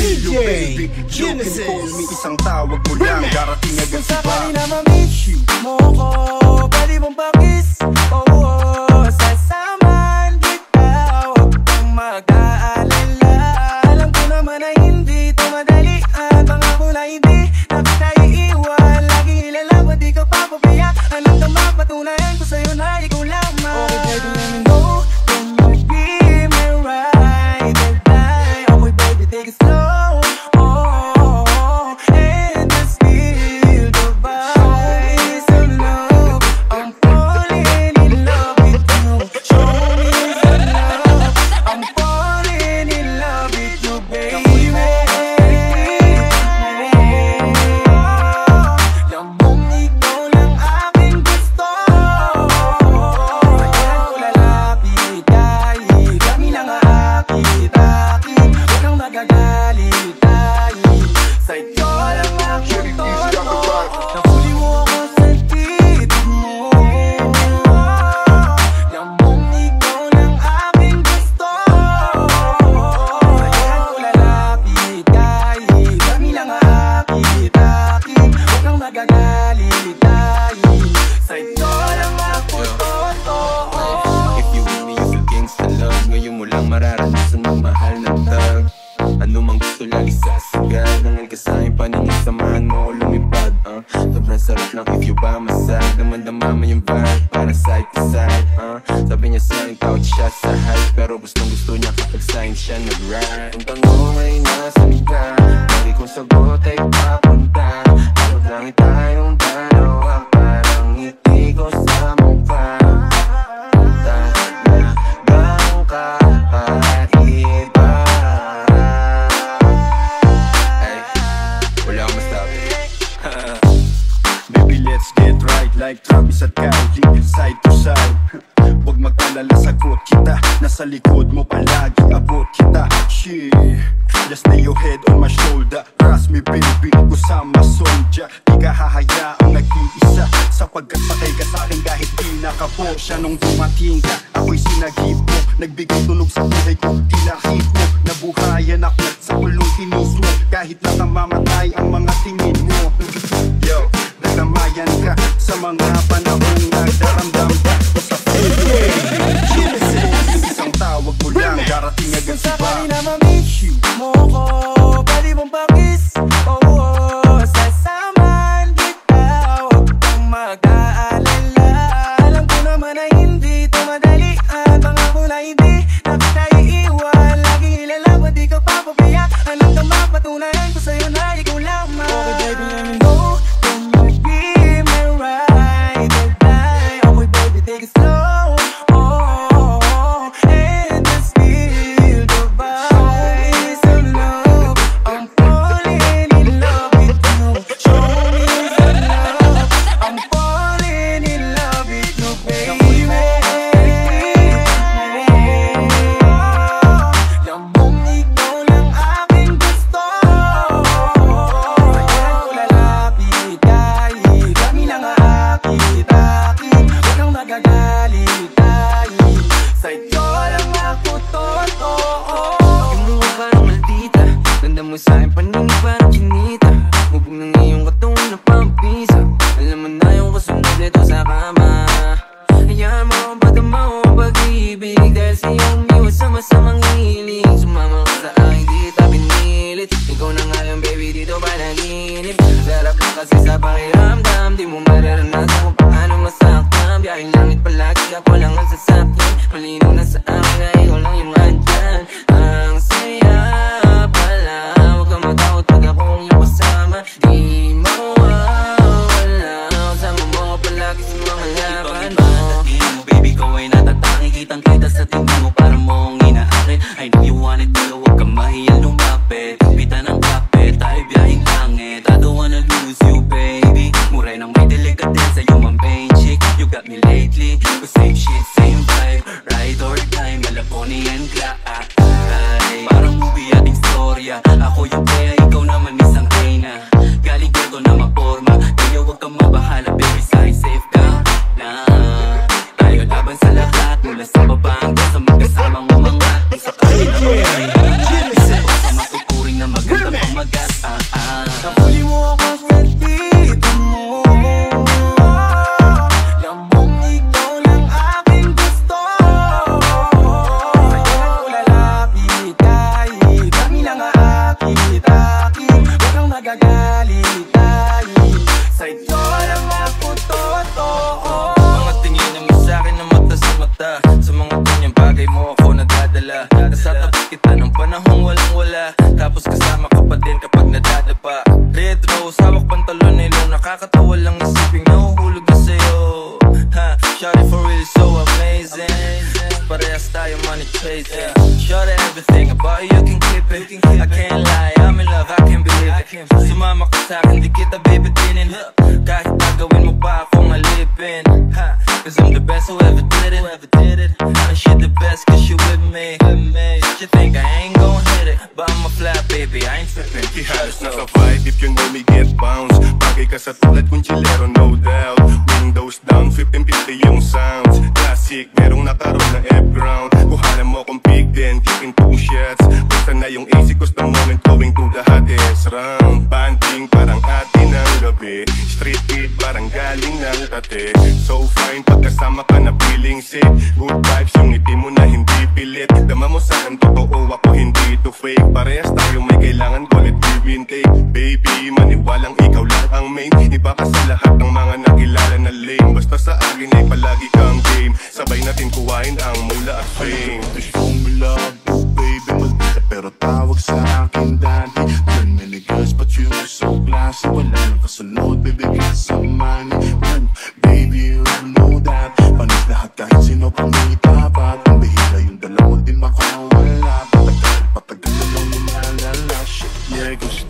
feel you baby. You can call me, isang tawag mo lang, darating agad Kung si ba. sakali na ma-miss mo ko, pwede mong pakis. Oh, sasamahan kita, huwag kang mag-aalala. Alam ko naman na hindi ito madalian, pangako na hindi na kita iiwan. Lagi ilalabad, di ka papapayak. Hanggang na mapatunayan ko sa'yo na ikaw lamang. Okay baby, let me know, can you give me right and time? Okay baby, take it slow. Oh, and just feel the vibes of love. I'm falling in love with you. Show me the love. I'm falling in love with you, baby. Alam mong ikaw lang aking gusto. Kaya ko lalapit kahit kami lang aakit-akit. Huwag kang magagalit dahil sa iyo lang ako totoo. Nahuli mo ako sa titig mo. Alam mong ikaw lang aking gusto. Kaya ko lalapit kahit kami lang aakit-akit. Huwag kang magagalit dahil sa iyo lang ako totoo. If you with me, you feel gangsta love. Ngayon mo lang mararanasan magmahal ng tag. Ano mang gusto lagi sasagad. Nangal ka sa'kin, paningin samahan mo o lumipad. Sobrang sarap lang if you by my side. Damandama mo yung vibe, parang side to side. Sabi niya sa'kin, tawag siya sa hype. Pero gustong gusto niya kapag sa'kin siya nag-ride. Ang tanong ay nasa liga, lagi kong sagot ay papunta. Ako lang tayong dalawa, parang ngiti ko sa mukha. Talagang kakaiba. Ay, wala akong masabi. Baby, let's get right like Travis at Kylie, side to side. Huwag mag-alala, sagot kita. Nasa likod mo palagi, abot kita. Shit, just lay your head on my shoulder. Trust me baby, kusama soldier. Di ka hahayaang nag-iisa, sapagkat patay ka sa'kin kahit di nakapo. Siya nung dumating ka, ako'y sinagip mo. Nagbigay tunog sa buhay ko, tilahip mo. Nabuhayan ako sa kulong tinis mo. Kahit nakamamatay ang mga tingin mo. Yo, nagdamayan ka sa mga panahong nagdaramdam ka. Sa isang tawag mo lang, darating agad Kung si ba. sakali na ma-miss mo ko, pwede mong pakis. Oh, sasamahan kita, huwag kang mag-aalala. Alam ko naman na hindi ito madalian, pangako na hindi na kita iiwan. Lagi ilalabad, di ka papapayak. Hanggang na mapatunayan ko sa'yo na ikaw lamang. Okay baby, let me know, can you give me right and time? Okay baby, take it slow. Oh, and just feel the vibes of love. I'm falling in love with you. Show me the love. I'm falling in love with you, baby. Alam mong ikaw lang aking gusto. Kaya ko lalapit kahit kami lang aakit-akit. Huwag kang magagalit dahil sa iyo lang ako totoo. Yung mukha parang maldita, ganda mo sa'kin, paningin parang chinita. Hubog ng iyong katawan na pampisa. Alam mo na yung kasunod nito sa kama. Hayaan mo ang padama o ang pag-ibig. Dahil sa iyong miwas sa masamang hilig. Sumama ka sa aking di kita pinilit. Ikaw na nga lang baby, dito panaginip. Sarap lang kasi sa pakiramdam. Di mo mararanasan kung paano masaktan. Biyahing langit palagi, ako lang ang sasakyan. Malinaw na sa akin na ikaw lang yung andyan. Ang saya pala, huwag kang matakot pag akong iyong kasama. Di mawawala, kasama mo ako palagi sa mga laban mo. Ipag-ibig mo baby, ko ay natatangin. Kitang-kita sa tingin mo, parang mo ang inaakin. I know you want it, pero huwag kang mahiyang lumapit. Pita ng kapit, tayo biyahing langit. I don't wanna lose you baby. Muray nang may delikatesa, you my main chick. You got me lately, but same shit, same vibe. Ride or die, Malaboni and Clyde. Parang movie ating storya. Ako yung kaya, ikaw naman isang reyna. Galing dito na maporma, kaya huwag kang mabahala baby, sa'kin safe ka na. Tayo laban sa lahat, mula sa baba hanggang sa magkasamang umangat. Kung sakali na mag-ride, isa ko sa matuturing na mag magagalit dahil sa'yo lang ako totoo. Mga tingin mo sa'kin na mata sa mata, sa mga ganyang bagay mo ako nadadala. Nasatabi kita ng panahong walang wala, tapos kasama ka pa din kapag nadadapa. Retro, hawak pantalon na ilaw, nakakatawa lang isiping nahuhulog na sa'yo. Ha, shawty for real so amazing, parehas tayo money chasing. Shawty everything about you can keep it, I can't lie, I'm in love, I can't believe it. Sumama ka sa'kin, di kita bibitinin, kahit gagawin mo pa akong alipin. Cause I'm the best who ever did it, and she the best cause she with me. She think I ain't gon' hit it, but I'm a fly baby, I ain't trippin'. Ihalos naka-vibe if you know me get bounce. Bagay ka sa tulad kong chilero, no doubt. Windows down, 1550 yung sounds. Classic, merong nakaroon na F-ground. Kuhanan mo kong pick din, kicking 2 shots. Basta na yung AC cause the moment going to the hottest round. Banting parang atin ng gabi, street beat parang galing ng tate. So fine, pagkasama ka na feeling sick. Good vibes, yung ngiti mo na hindi pilit. Dama mo sa'kin totoo, ako hindi to fake. Parehas tayo may kailangan, call it give and take. Baby, maniwalang ikaw lang ang main. Iba ka sa lahat ng mga nakilala na lame. Basta sa akin ay palagi kang game. Sabay natin kuwain ang mula at fame. To show me love, oh baby, maldita pero tawag sa akin daddy. Too many girls but you are so classy. Wala nang kasunod, bibigyan sa money. Ooh, baby, you know that. Panis lahat kahit sino pang may tapat. Ang bihira yung dalawa din makawala. Patagal na lang lumalala. Shit, yeah, gusto